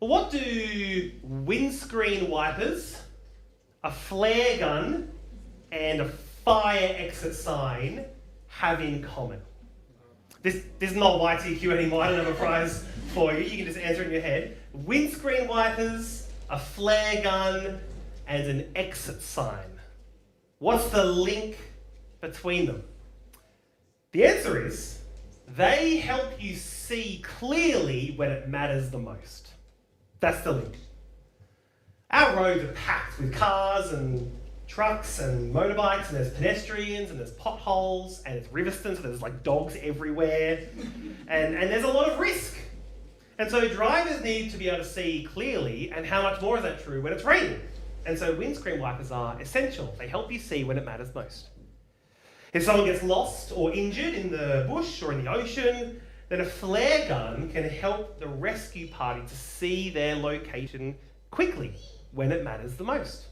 What do windscreen wipers, a flare gun, and a fire exit sign have in common? This is not YTQ anymore. I don't have a prize for you. You can just answer it in your head. Windscreen wipers, a flare gun, and an exit sign. What's the link between them? The answer is they help you see clearly when it matters the most. That's the link. Our roads are packed with cars and trucks and motorbikes, and there's pedestrians, and there's potholes, and it's Riverston, so there's like dogs everywhere, and there's a lot of risk. And so drivers need to be able to see clearly, and how much more is that true when it's raining? And so windscreen wipers are essential. They help you see when it matters most. If someone gets lost or injured in the bush or in the ocean, then a flare gun can help the rescue party to see their location quickly when it matters the most.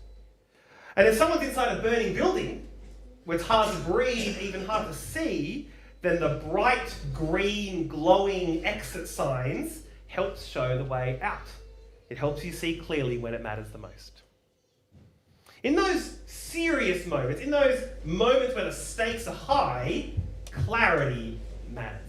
And if someone's inside a burning building, where it's hard to breathe, even hard to see, then the bright green glowing exit signs helps show the way out. It helps you see clearly when it matters the most. In those serious moments, in those moments where the stakes are high, clarity matters.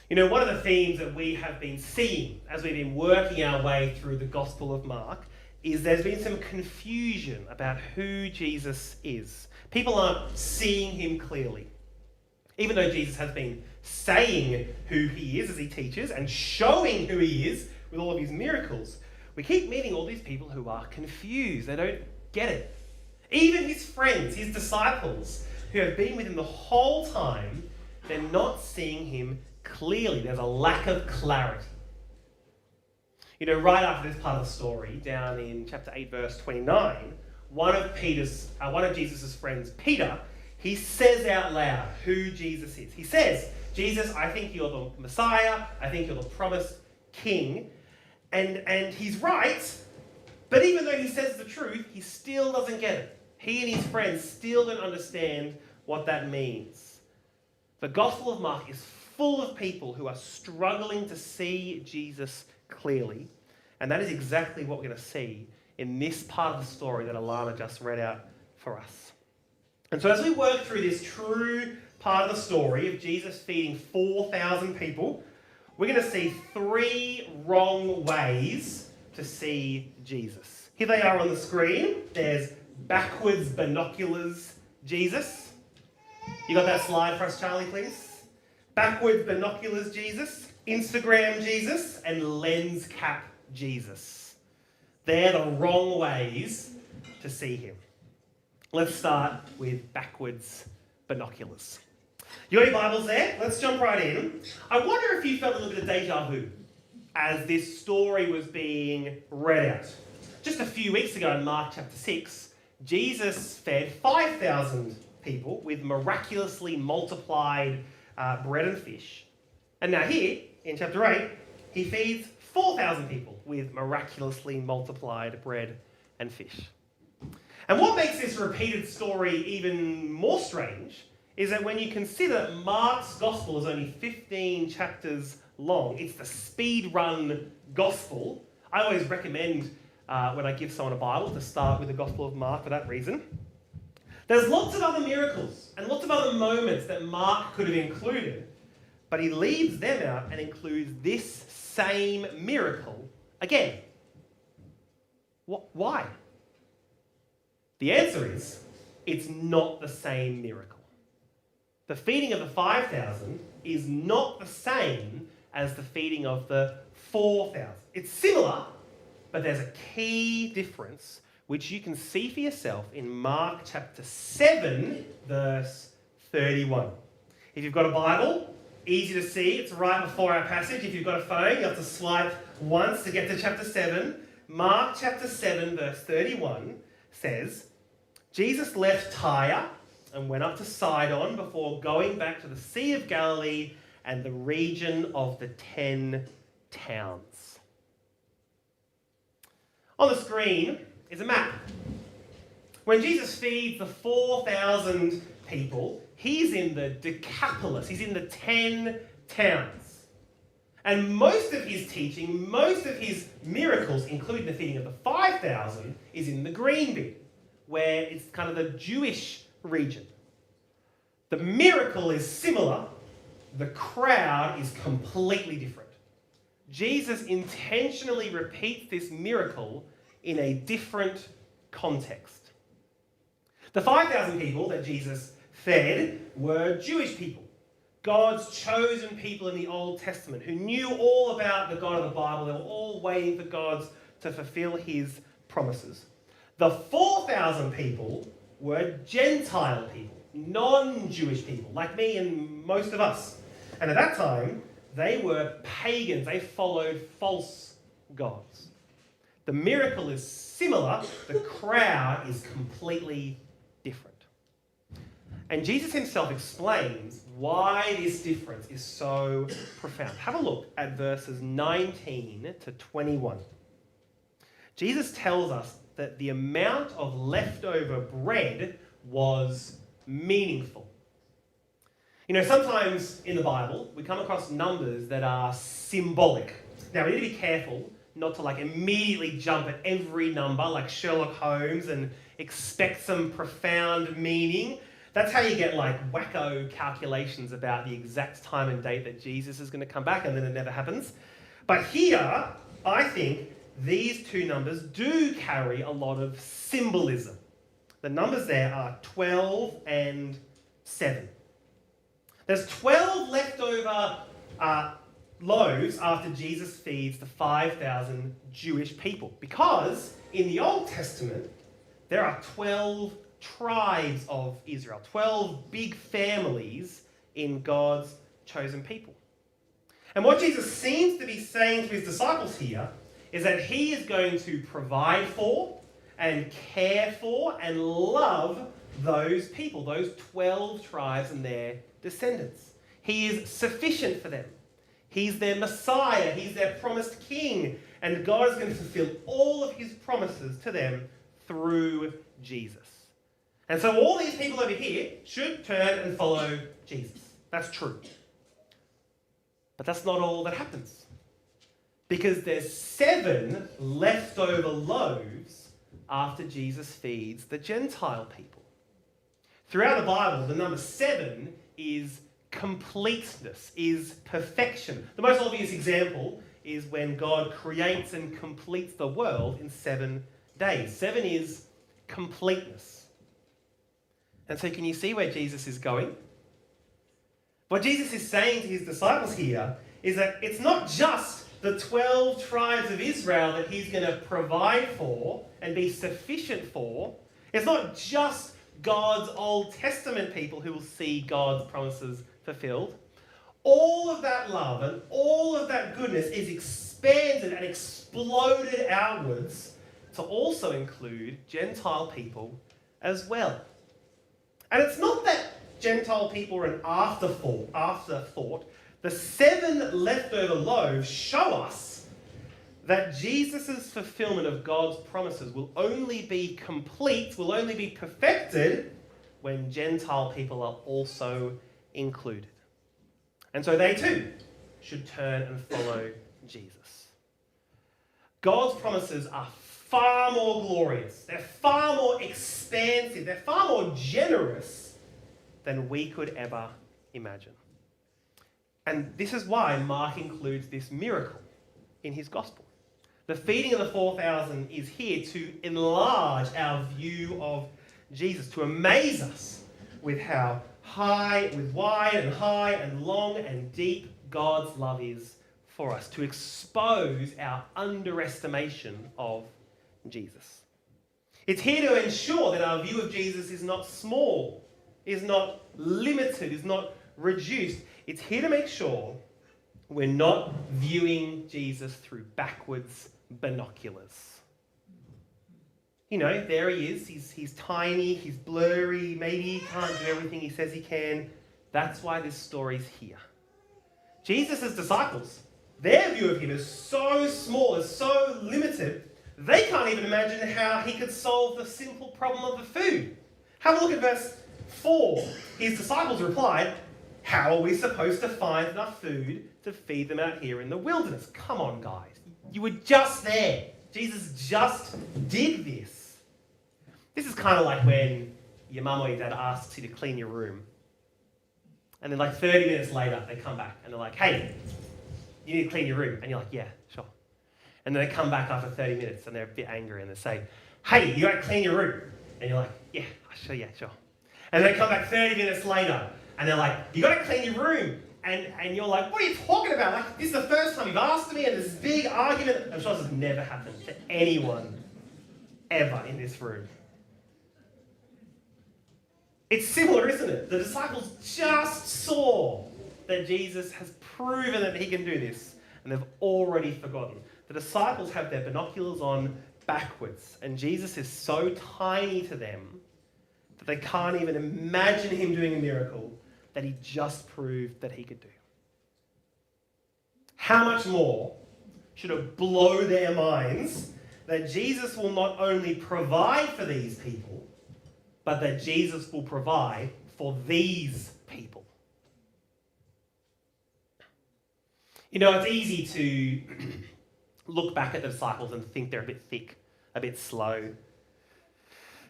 You know, one of the themes that we have been seeing as we've been working our way through the Gospel of Mark is there's been some confusion about who Jesus is. People aren't seeing him clearly. Even though Jesus has been saying who he is as he teaches and showing who he is with all of his miracles, we keep meeting all these people who are confused. They don't get it. Even his friends, his disciples, who have been with him the whole time, they're not seeing him clearly. There's a lack of clarity. You know, right after this part of the story, down in chapter 8, verse 29, one of Jesus' friends, Peter, he says out loud who Jesus is. He says, Jesus, I think you're the Messiah. I think you're the promised king. And he's right, but even though he says the truth, he still doesn't get it. He and his friends still don't understand what that means. The Gospel of Mark is full of people who are struggling to see Jesus clearly, and that is exactly what we're going to see in this part of the story that Alana just read out for us. And so as we work through this true part of the story of Jesus feeding 4,000 people, we're going to see 3 wrong ways to see Jesus. Here they are on the screen. There's backwards binoculars Jesus. You got that slide for us, Charlie, please? Backwards binoculars Jesus, Instagram Jesus, and lens cap Jesus. They're the wrong ways to see him. Let's start with backwards binoculars. You got your Bibles there? Let's jump right in. I wonder if you felt a little bit of deja vu as this story was being read out. Just a few weeks ago in Mark chapter 6, Jesus fed 5,000 people with miraculously multiplied bread and fish. And now here, in chapter 8, he feeds 4,000 people with miraculously multiplied bread and fish. And what makes this repeated story even more strange is that when you consider Mark's gospel is only 15 chapters long, it's the speed run gospel. I always recommend when I give someone a Bible to start with the Gospel of Mark for that reason. There's lots of other miracles and lots of other moments that Mark could have included, but he leaves them out and includes this same miracle again. Why? The answer is, it's not the same miracle. The feeding of the 5,000 is not the same as the feeding of the 4,000. It's similar, but there's a key difference which you can see for yourself in Mark chapter 7, verse 31. If you've got a Bible, easy to see, it's right before our passage. If you've got a phone, you have to swipe once to get to chapter 7. Mark chapter 7, verse 31 says, Jesus left Tyre and went up to Sidon before going back to the Sea of Galilee and the region of the 10 towns. On the screen is a map. When Jesus feeds the 4,000 people, he's in the Decapolis. He's in the 10 towns. And most of his teaching, most of his miracles, including the feeding of the 5,000, is in the green bit, where it's kind of the Jewish region. The miracle is similar, the crowd is completely different. Jesus intentionally repeats this miracle in a different context. The 5,000 people that Jesus fed were Jewish people, God's chosen people in the Old Testament, who knew all about the God of the Bible. They were all waiting for God to fulfill his promises. The 4,000 people were Gentile people, non-Jewish people, like me and most of us. And at that time, they were pagans. They followed false gods. The miracle is similar. The crowd is completely different. And Jesus himself explains why this difference is so profound. Have a look at verses 19 to 21. Jesus tells us that the amount of leftover bread was meaningful. You know, sometimes in the Bible, we come across numbers that are symbolic. Now, we need to be careful not to immediately jump at every number like Sherlock Holmes and expect some profound meaning. That's how you get wacko calculations about the exact time and date that Jesus is going to come back, and then it never happens. But here, I think these two numbers do carry a lot of symbolism. The numbers there are 12 and 7. There's 12 leftover loaves after Jesus feeds the 5,000 Jewish people, because in the Old Testament, there are 12 tribes of Israel, 12 big families in God's chosen people. And what Jesus seems to be saying to his disciples here is that he is going to provide for and care for and love those people, those 12 tribes and their descendants. He is sufficient for them. He's their Messiah. He's their promised king. And God is going to fulfill all of his promises to them through Jesus. And so all these people over here should turn and follow Jesus. That's true. But that's not all that happens. Because there's 7 leftover loaves after Jesus feeds the Gentile people. Throughout the Bible, the number 7 is completeness, is perfection. The most obvious example is when God creates and completes the world in 7 days. 7 is completeness. And so can you see where Jesus is going? What Jesus is saying to his disciples here is that it's not just the 12 tribes of Israel that he's going to provide for and be sufficient for. It's not just God's Old Testament people who will see God's promises fulfilled. All of that love and all of that goodness is expanded and exploded outwards to also include Gentile people as well. And it's not that Gentile people are an afterthought. The 7 leftover loaves show us that Jesus' fulfillment of God's promises will only be complete, will only be perfected when Gentile people are also included. And so they too should turn and follow Jesus. God's promises are far more glorious. They're far more expansive. They're far more generous than we could ever imagine. And this is why Mark includes this miracle in his gospel. The feeding of the 4,000 is here to enlarge our view of Jesus, to amaze us with how wide and high and long and deep God's love is for us, to expose our underestimation of Jesus. It's here to ensure that our view of Jesus is not small, is not limited, is not reduced. It's here to make sure we're not viewing Jesus through backwards binoculars. You know, there he is. He's tiny, he's blurry, maybe he can't do everything he says he can. That's why this story's here. Jesus' disciples, their view of him is so small, is so limited, they can't even imagine how he could solve the simple problem of the food. Have a look at verse 4. His disciples replied, How are we supposed to find enough food to feed them out here in the wilderness? Come on, guys. You were just there. Jesus just did this. This is kind of like when your mum or your dad asks you to clean your room. And then like 30 minutes later, they come back and they're like, hey, you need to clean your room. And you're like, yeah, sure. And then they come back after 30 minutes and they're a bit angry and they say, hey, you got to clean your room. And you're like, yeah, sure. And they come back 30 minutes later and they're like, you got to clean your room. And you're like, what are you talking about? Like, this is the first time you've asked me and there's this big argument. I'm sure this has never happened to anyone ever in this room. It's similar, isn't it? The disciples just saw that Jesus has proven that he can do this, and they've already forgotten. The disciples have their binoculars on backwards, and Jesus is so tiny to them that they can't even imagine him doing a miracle that he just proved that he could do. How much more should it blow their minds that Jesus will not only provide for these people, but that Jesus will provide for these people. You know, it's easy to look back at the disciples and think they're a bit thick, a bit slow.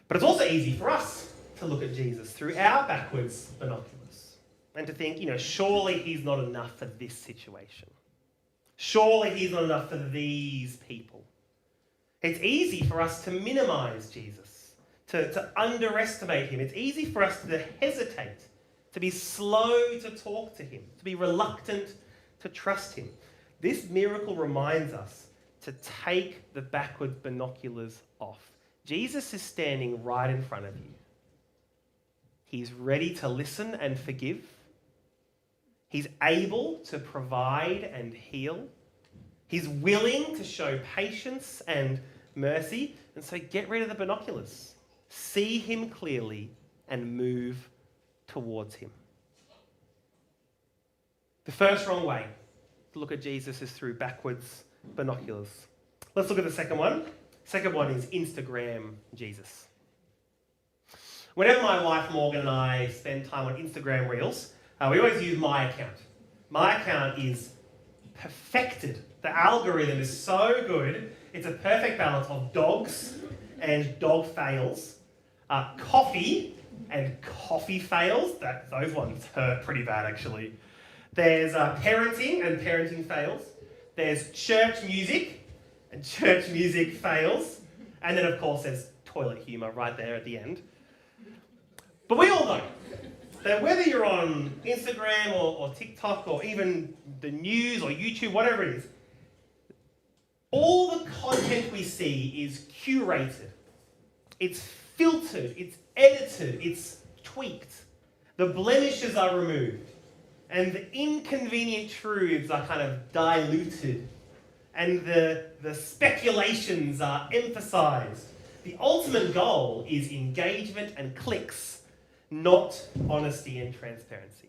But it's also easy for us to look at Jesus through our backwards binoculars and to think, surely he's not enough for this situation. Surely he's not enough for these people. It's easy for us to minimize Jesus, to underestimate him. It's easy for us to hesitate, to be slow to talk to him, to be reluctant to trust him. This miracle reminds us to take the backward binoculars off. Jesus is standing right in front of you. He's ready to listen and forgive. He's able to provide and heal. He's willing to show patience and mercy. And so get rid of the binoculars. See him clearly and move towards him. The first wrong way to look at Jesus is through backwards binoculars. Let's look at the second one. Second one is Instagram Jesus. Whenever my wife Morgan and I spend time on Instagram Reels, we always use my account. My account is perfected. The algorithm is so good. It's a perfect balance of dogs and dog fails, coffee and coffee fails. Those ones hurt pretty bad, actually. There's parenting and parenting fails. There's church music and church music fails. And then, of course, there's toilet humour right there at the end. But we all know that whether you're on Instagram or TikTok or even the news or YouTube, whatever it is, all the content we see is curated. It's filtered, it's edited, it's tweaked. The blemishes are removed. And the inconvenient truths are kind of diluted. And the speculations are emphasized. The ultimate goal is engagement and clicks, not honesty and transparency.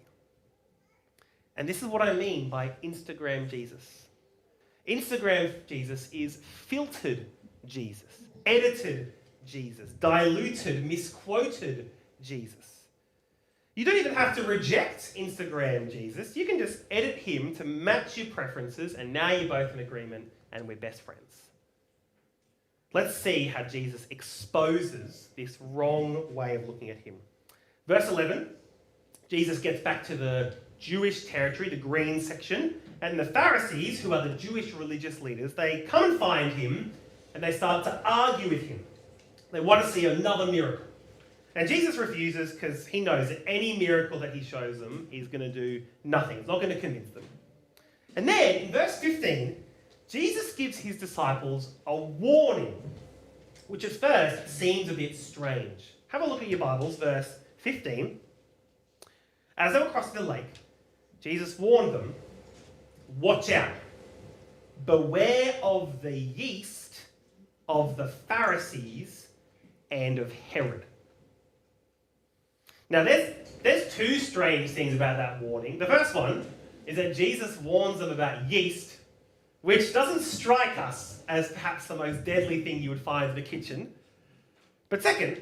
And this is what I mean by Instagram Jesus. Instagram Jesus is filtered Jesus, edited Jesus, diluted, misquoted Jesus. You don't even have to reject Instagram Jesus. You can just edit him to match your preferences, and now you're both in agreement and we're best friends. Let's see how Jesus exposes this wrong way of looking at him. Verse 11, Jesus gets back to the Jewish territory, the green section, and the Pharisees, who are the Jewish religious leaders, they come and find him and they start to argue with him. They want to see another miracle. And Jesus refuses because he knows that any miracle that he shows them is going to do nothing. It's not going to convince them. And then, in verse 15, Jesus gives his disciples a warning, which at first seems a bit strange. Have a look at your Bibles, verse 15. As they were crossing the lake, Jesus warned them, watch out. Beware of the yeast of the Pharisees and of Herod. Now, there's two strange things about that warning. The first one is that Jesus warns them about yeast, which doesn't strike us as perhaps the most deadly thing you would find in the kitchen. But second,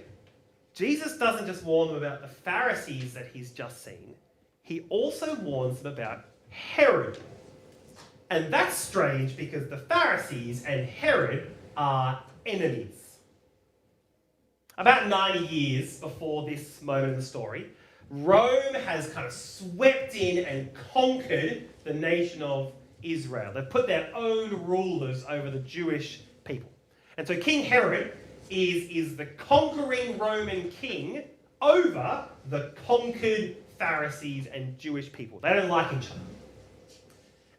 Jesus doesn't just warn them about the Pharisees that he's just seen. he also warns them about Herod. And that's strange because the Pharisees and Herod are enemies. About 90 years before this moment in the story, Rome has kind of swept in and conquered the nation of Israel. They've put their own rulers over the Jewish people. And so King Herod is the conquering Roman king over the conquered Pharisees and Jewish people. They don't like each other.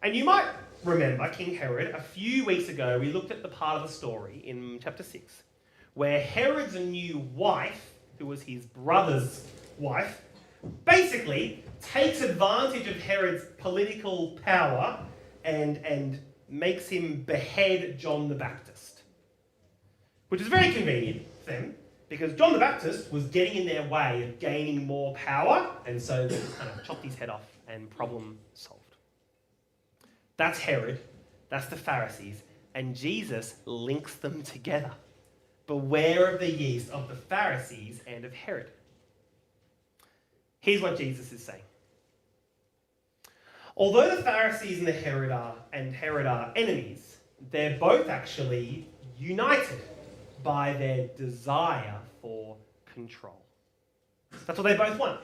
And you might remember King Herod, a few weeks ago, we looked at the part of the story in chapter 6, where Herod's new wife, who was his brother's wife, basically takes advantage of Herod's political power and makes him behead John the Baptist. Which is very convenient for them, because John the Baptist was getting in their way of gaining more power, and so they just kind of chopped his head off and problem solved. That's Herod, that's the Pharisees, and Jesus links them together. Beware of the yeast of the Pharisees and of Herod. Here's what Jesus is saying. Although the Pharisees and Herod are enemies, they're both actually united by their desire for control. That's what they both want.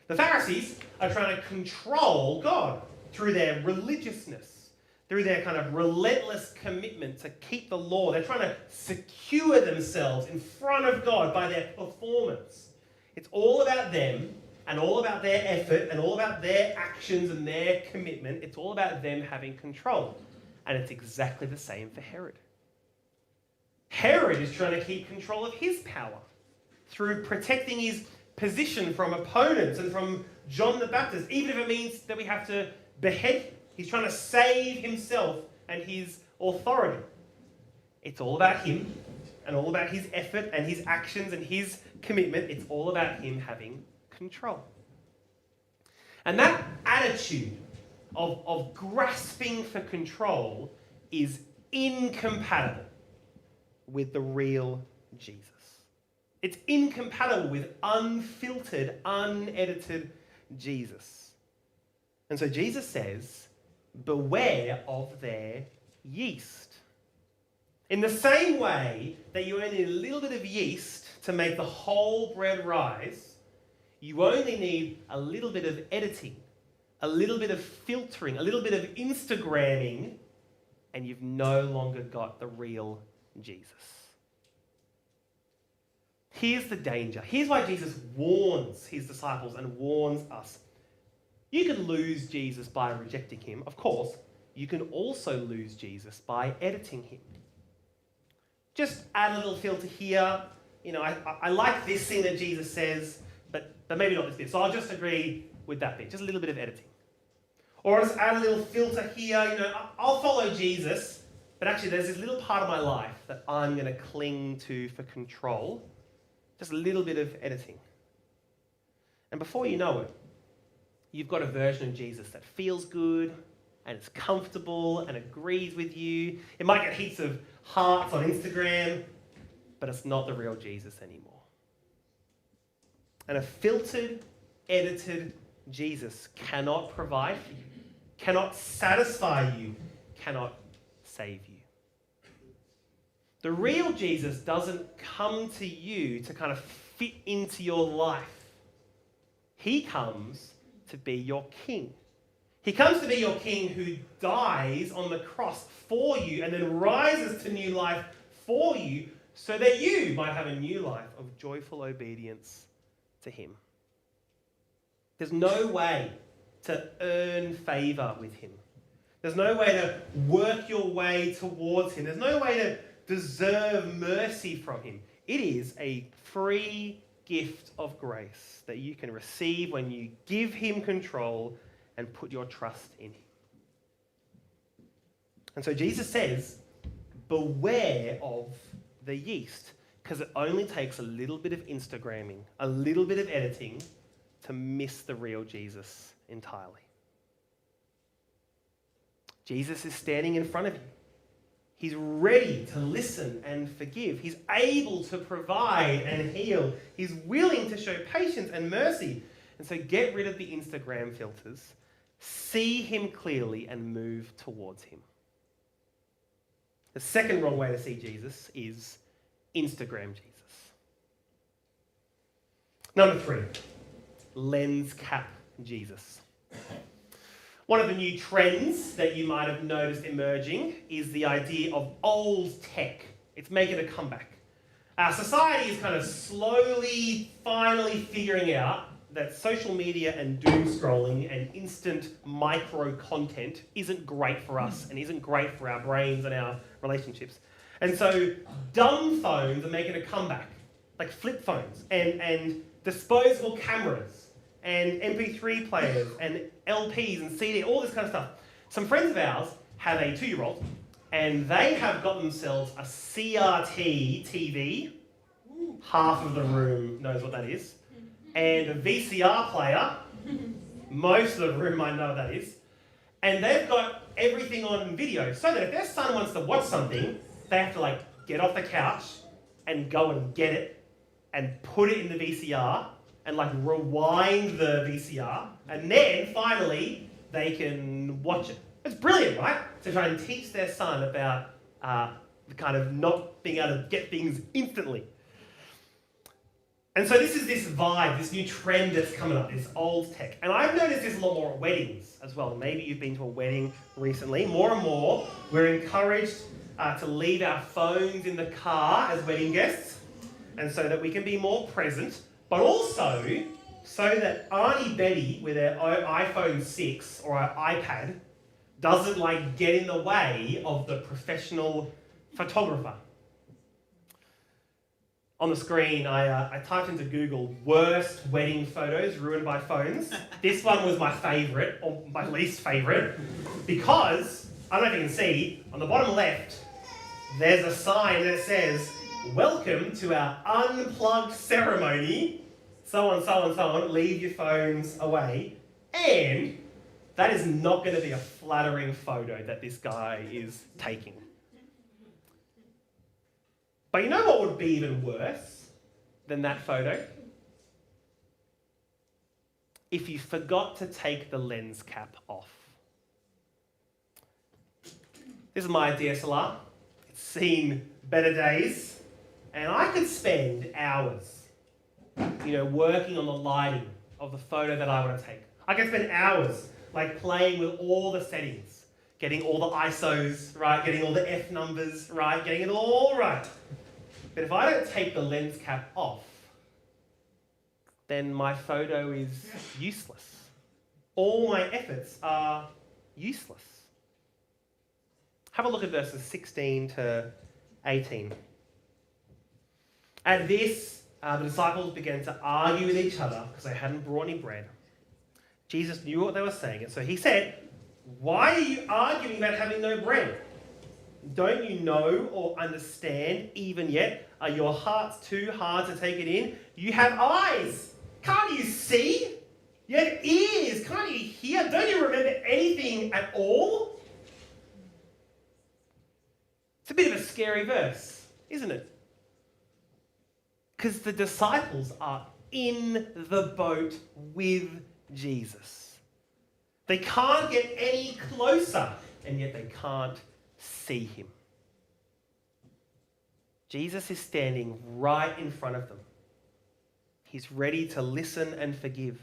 The Pharisees are trying to control God through their religiousness, through their kind of relentless commitment to keep the law. They're trying to secure themselves in front of God by their performance. It's all about them and all about their effort and all about their actions and their commitment. It's all about them having control. And it's exactly the same for Herod. Herod is trying to keep control of his power through protecting his position from opponents and from John the Baptist, even if it means that we have to behead him. He's trying to save himself and his authority. It's all about him and all about his effort and his actions and his commitment. It's all about him having control. And that attitude of grasping for control is incompatible with the real Jesus. It's incompatible with unfiltered, unedited Jesus. And so Jesus says, beware of their yeast. In the same way that you only need a little bit of yeast to make the whole bread rise, you only need a little bit of editing, a little bit of filtering, a little bit of Instagramming, and you've no longer got the real Jesus. Here's the danger. Here's why Jesus warns his disciples and warns us. You can lose Jesus by rejecting him. Of course, you can also lose Jesus by editing him. Just add a little filter here. You know, I like this thing that Jesus says, but maybe not this bit. So I'll just agree with that bit. Just a little bit of editing. Or just add a little filter here. You know, I'll follow Jesus, but actually there's this little part of my life that I'm going to cling to for control. Just a little bit of editing. And before you know it, you've got a version of Jesus that feels good and it's comfortable and agrees with you. It might get heaps of hearts on Instagram, but it's not the real Jesus anymore. And a filtered, edited Jesus cannot provide for you, cannot satisfy you, cannot save you. The real Jesus doesn't come to you to kind of fit into your life. He comes to be your king. He comes to be your king who dies on the cross for you and then rises to new life for you so that you might have a new life of joyful obedience to him. There's no way to earn favour with him. There's no way to work your way towards him. There's no way to deserve mercy from him. It is a free gift of grace that you can receive when you give him control and put your trust in him. And so Jesus says, beware of the yeast, because it only takes a little bit of Instagramming, a little bit of editing to miss the real Jesus entirely. Jesus is standing in front of you. He's ready to listen and forgive. He's able to provide and heal. He's willing to show patience and mercy. And so get rid of the Instagram filters, see him clearly and move towards him. The second wrong way to see Jesus is Instagram Jesus. Number 3, lens cap Jesus. One of the new trends that you might have noticed emerging is the idea of old tech. It's making a comeback. Our society is kind of slowly, finally figuring out that social media and doom scrolling and instant micro content isn't great for us and isn't great for our brains and our relationships. And so dumb phones are making a comeback, like flip phones and disposable cameras and MP3 players and LPs and CD, all this kind of stuff. Some friends of ours have a 2-year-old and they have got themselves a CRT TV. Half of the room knows what that is. And a VCR player. Most of the room might know what that is. And they've got everything on video so that if their son wants to watch something, they have to get off the couch and go and get it and put it in the VCR and rewind the VCR, and then finally they can watch it. It's brilliant, right? To try and teach their son about kind of not being able to get things instantly. And so this is this vibe, this new trend that's coming up, this old tech. And I've noticed this a lot more at weddings as well. Maybe you've been to a wedding recently. More and more, we're encouraged to leave our phones in the car as wedding guests, and so that we can be more present, but also so that Auntie Betty with her iPhone 6 or her iPad doesn't get in the way of the professional photographer. On the screen, I typed into Google, worst wedding photos ruined by phones. This one was my favourite, or my least favourite, because, I don't know if you can see, on the bottom left, there's a sign that says, welcome to our unplugged ceremony, so on, so on, so on, leave your phones away. And that is not going to be a flattering photo that this guy is taking. But you know what would be even worse than that photo? If you forgot to take the lens cap off. This is my DSLR. It's seen better days. And I could spend hours, working on the lighting of the photo that I want to take. I could spend hours, playing with all the settings, getting all the ISOs right, getting all the F numbers right, getting it all right. But if I don't take the lens cap off, then my photo is useless. All my efforts are useless. Have a look at verses 16 to 18. At this, the disciples began to argue with each other because they hadn't brought any bread. Jesus knew what they were saying, and so he said, "Why are you arguing about having no bread? Don't you know or understand even yet? Are your hearts too hard to take it in? You have eyes. Can't you see? You have ears. Can't you hear? Don't you remember anything at all?" It's a bit of a scary verse, isn't it? Because the disciples are in the boat with Jesus. They can't get any closer, and yet they can't see him. Jesus is standing right in front of them. He's ready to listen and forgive.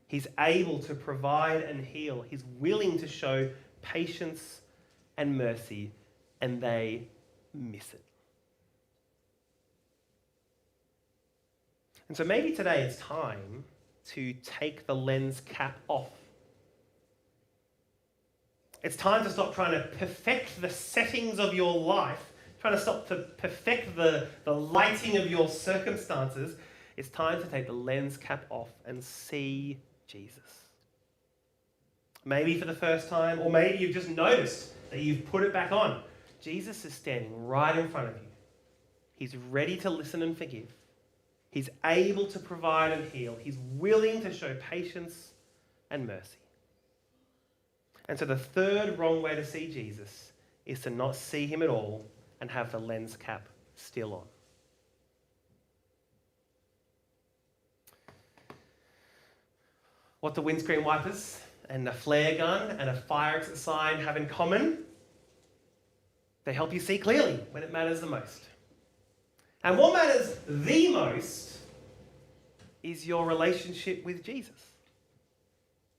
He's able to provide and heal. He's willing to show patience and mercy, and they miss it. And so maybe today it's time to take the lens cap off. It's time to stop trying to perfect the settings of your life, trying to stop to perfect the lighting of your circumstances. It's time to take the lens cap off and see Jesus. Maybe for the first time, or maybe you've just noticed that you've put it back on. Jesus is standing right in front of you. He's ready to listen and forgive. He's able to provide and heal. He's willing to show patience and mercy. And so the third wrong way to see Jesus is to not see him at all and have the lens cap still on. What do windscreen wipers and a flare gun and a fire exit sign have in common? They help you see clearly when it matters the most. And what matters the most is your relationship with Jesus.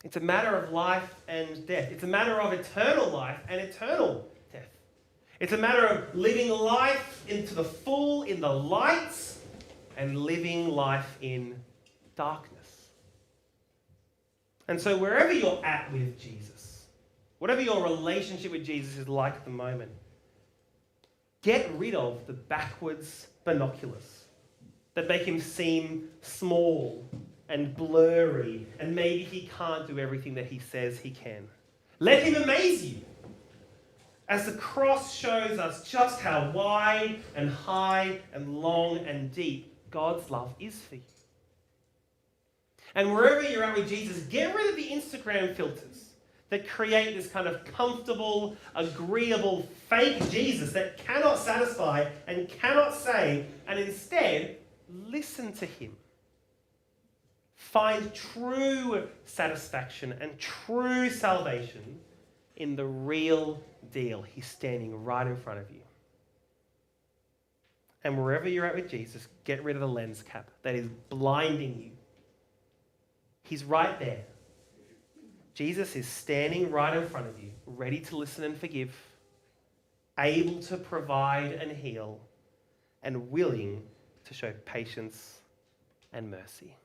It's a matter of life and death. It's a matter of eternal life and eternal death. It's a matter of living life into the full in the light and living life in darkness. And so wherever you're at with Jesus, whatever your relationship with Jesus is like at the moment, get rid of the backwards binoculars that make him seem small and blurry, and maybe he can't do everything that he says he can. Let him amaze you, as the cross shows us just how wide and high and long and deep God's love is for you. And wherever you're at with Jesus, get rid of the Instagram filters that create this kind of comfortable, agreeable, fake Jesus that cannot satisfy and cannot save, and instead, listen to him. Find true satisfaction and true salvation in the real deal. He's standing right in front of you. And wherever you're at with Jesus, get rid of the lens cap that is blinding you. He's right there. Jesus is standing right in front of you, ready to listen and forgive, able to provide and heal, and willing to show patience and mercy.